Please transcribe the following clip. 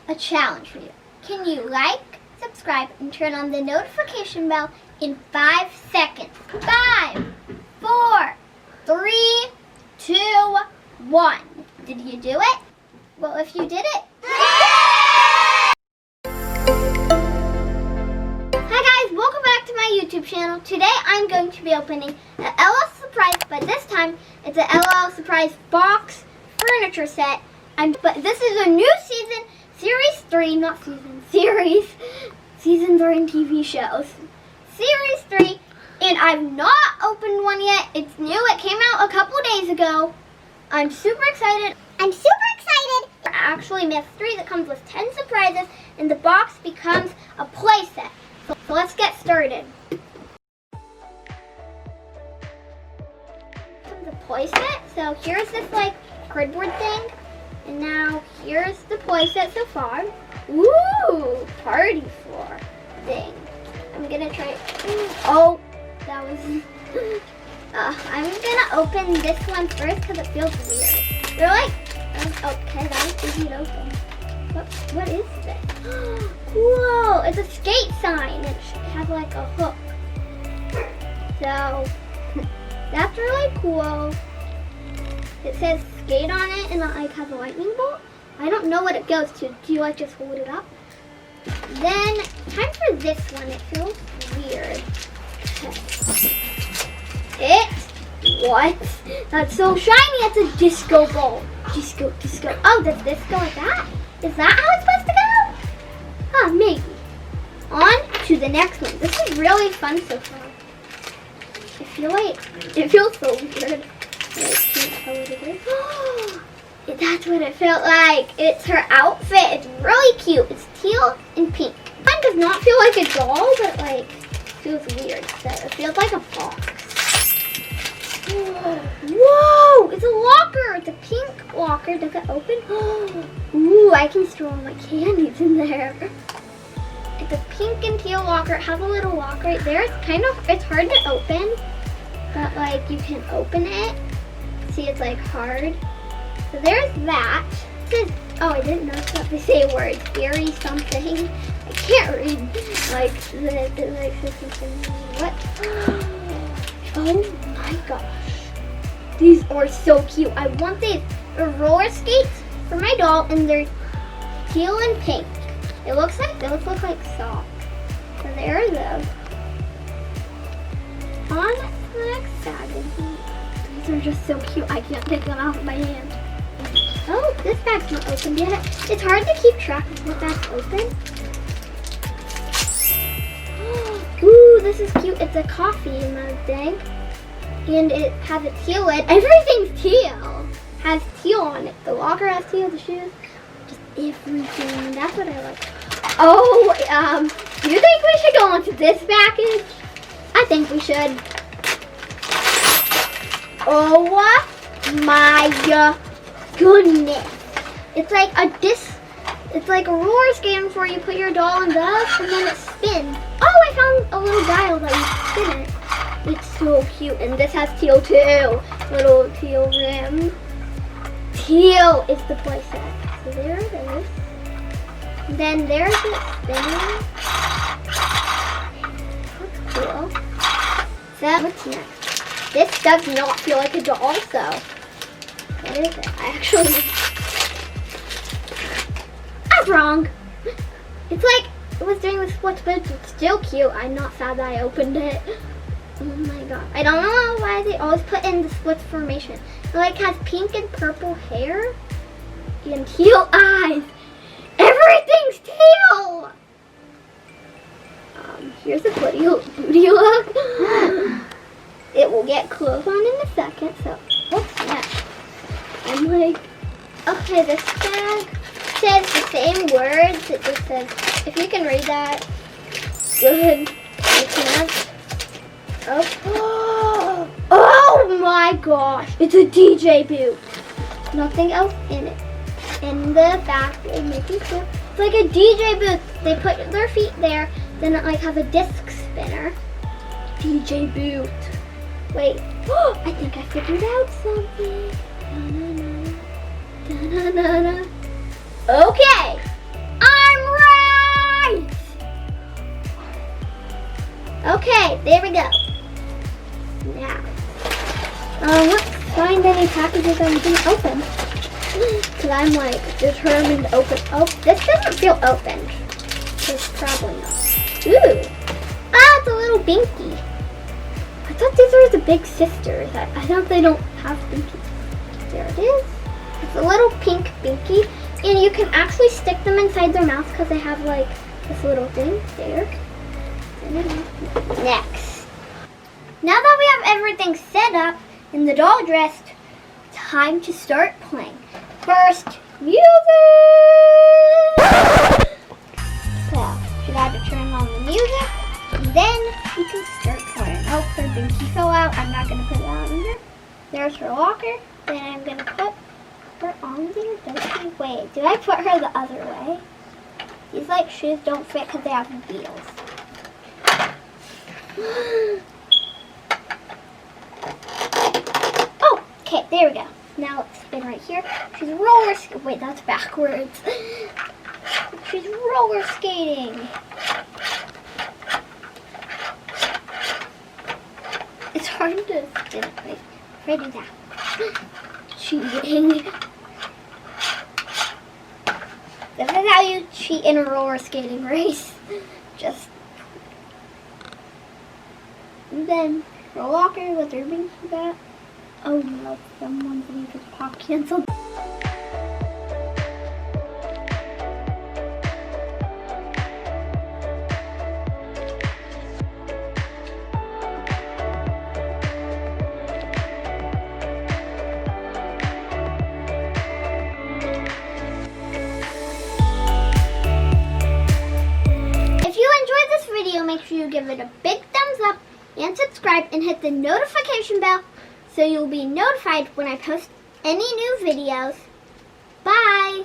a challenge for you. Can you like, subscribe, and turn on the notification bell in 5 seconds? 5, 4, 3, 2, 1. Did you do it? Well, if you did it, welcome back to my YouTube channel. Today I'm going to be opening an l.o.l surprise, but this time it's an l.o.l surprise box furniture set. But this is a new season, series 3, not season, series. Seasons are in TV shows. Series 3, and I've not opened one yet. It's new. It came out a couple days ago. I'm super excited. Actually mystery that comes with 10 surprises, and the box becomes a play set. So let's get started. The play set. So here's this like cardboard thing, and now here's the play set so far. Ooh, party floor thing. I'm gonna try. Oh, that was. I'm gonna open this one first because it feels weird. They're like. Okay, that was easy to open. What is this? Whoa, it's a skate sign. It has like a hook. So, that's really cool. It says skate on it and it like has a lightning bolt. I don't know what it goes to. Do you like just hold it up? Then, time for this one. It feels weird. What? That's so shiny. It's a disco ball. Disco. Oh, does this go like that? Is that how it's supposed to go? Huh, maybe. On to the next one. This is really fun so far. I feel like it feels so weird. That's what it felt like. It's her outfit. It's really cute. It's teal and pink. Mine does not feel like a doll, but like feels weird. So it feels like a box. Whoa! It's a locker. It's a pink locker. Does it open? Ooh, I can store all my candies in there. It's a pink and teal locker. It has a little lock right there. It's hard to open, but like you can open it. See, it's like hard. So there's that. It says, oh, I didn't notice that they say a word. Theory something. I can't read. Like something. What? Oh my gosh. These are so cute. I want these. They're roller skates for my doll, and they're teal and pink. It looks like those look like socks. So there are those. On to the next bag. These are just so cute. I can't take them off my hand. Oh, this bag's not opened yet. It's hard to keep track of what bag's open. Ooh, this is cute. It's a coffee mug thing. And it has a teal lid. Everything's teal. Has teal on it. The locker has teal, the shoes, just everything. That's what I like. Oh, do you think we should go on to this package? I think we should. Oh my goodness. It's like it's like a roller skating where you put your doll in those and then it spins. Oh, I found a little dial that you spin it. It's so cute, and this has teal too. Little teal rim. Teal is the play set. So there it is. Then there's the spinning. That's cool. So what's next? This does not feel like a doll, so what is it? I'm wrong. It's like it was doing the splits, but it's still cute. I'm not sad that I opened it. Oh my god. I don't know why they always put in the splits formation. It like has pink and purple hair and teal eyes. Everything's teal! Here's a booty look. It will get close on in a second, so what's next? I'm like, okay, this bag says the same words. It just says, if you can read that, good. You can't. Oh my gosh, it's a DJ boot. Nothing else in it. In the back, they make it clear. It's like a DJ booth. They put their feet there, then it like has a disc spinner. DJ boot. Wait, I think I figured out something. Da-na-na. Da-na-na-na. Okay, there we go. Now, let's find any packages I can open. Because I'm like determined to open. Oh, this doesn't feel opened. It's probably not. Ooh. Ah, it's a little binky. I thought these were the big sisters. I thought they don't have binkies. There it is. It's a little pink binky. And you can actually stick them inside their mouth because they have like this little thing there. Next. Now that we have everything set up and the doll dressed, time to start playing. First, music! So, you gotta turn on the music, and then you can start playing. Oh, her binky fell out. I'm not gonna put that on there. There's her locker. Then I'm gonna put her on there. Wait, did I put her the other way? These like shoes don't fit because they have wheels. Oh, okay, there we go. Now let's spin right here. She's roller skating. Wait, that's backwards. She's roller skating. It's hard to spin it. Wait, try to do that. Cheating. This is how you cheat in a roller skating race. Just. And then her locker with her binky back. Oh no, someone's leave his pop canceled. If you enjoyed this video, make sure you give it a big thumbs up and subscribe and hit the notification bell so you'll be notified when I post any new videos. Bye!